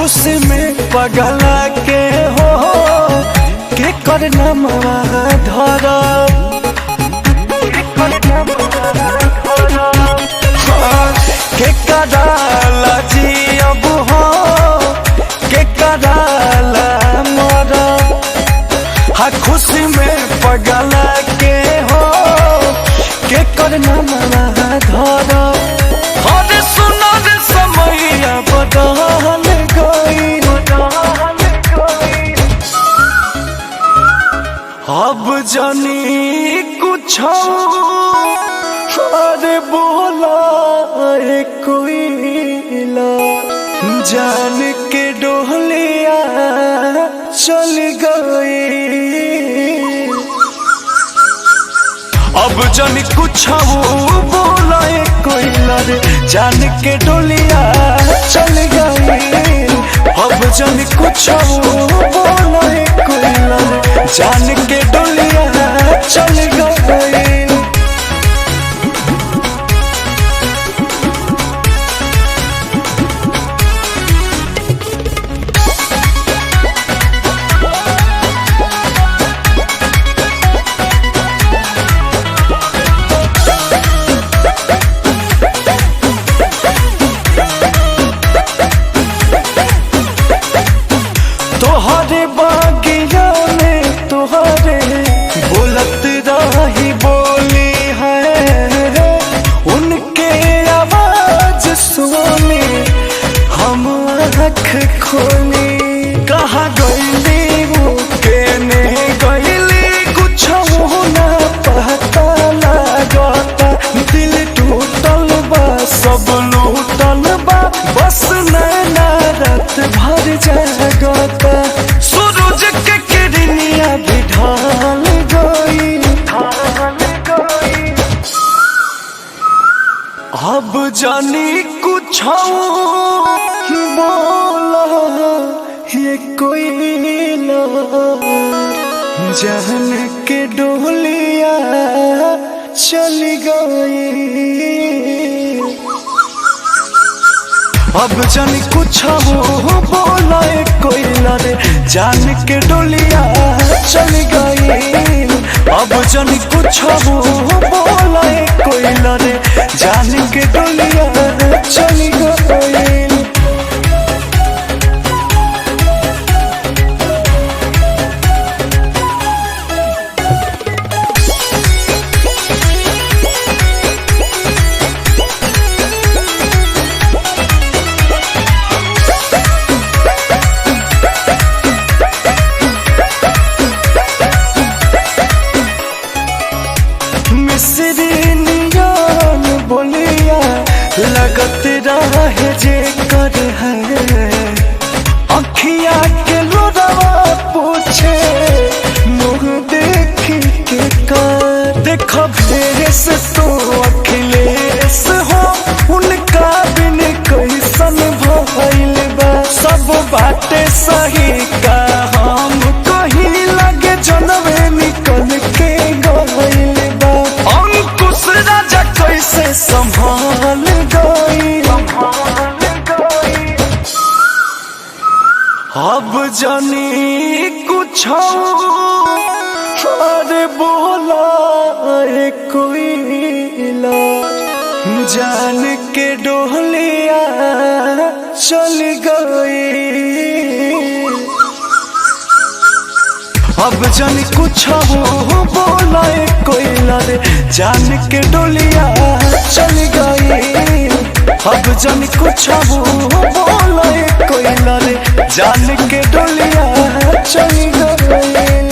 खुशी में पगला के हो के करना धर के कराला जियब हो के कराला मर हाँ खुशी में पगला के हो के करना धर अरे सुनो रे समैया बदल गई अब जानी कुछ अरे बोला कोई जान के डोलिया चल गई अब जानी कुछ बोला कोई रे जान के डोलिया चल गई अब जानी कुछ बोला कोई रे जान के डोलिया चल गई तोहरे बागिया में तोहरे बोलत रही बोली है उनके आवाज सुनी हम आँख खोली कहाँ गईली वो केने गईली कुछ ना पता लागता दिल टूटल बा सब लूटल बा बस नैना रात भर जागता सूरज के किरनिया भी ढल गई अब जानी कुछ बोला ये कोई जान के डोलिया चल गई अब जानी कुछ बोला कोई रे जान के डोलिया चल गई अब जानी कुछ बोला कोई रे जान के डोलिया चल गई बोलिया लगत रहे जे कर है अखिया के लोरवा पूछे मुँह देखी के कर देख भेस तो अखिलेश हो उनका बिन कैसन भइल बा सब बातें सही का हम कहीं लगे जनवे निकल के गइल बा अंकुश राजा कैसे संभाल गई अब जानी कुछ अरे बोला कोई जान के डोलिया चल गई अब जानी कुछ बोला कोई रे जान के डोलिया चल गई अब जानी कुछ बोला कोई रे जान के डोलिया चल गई।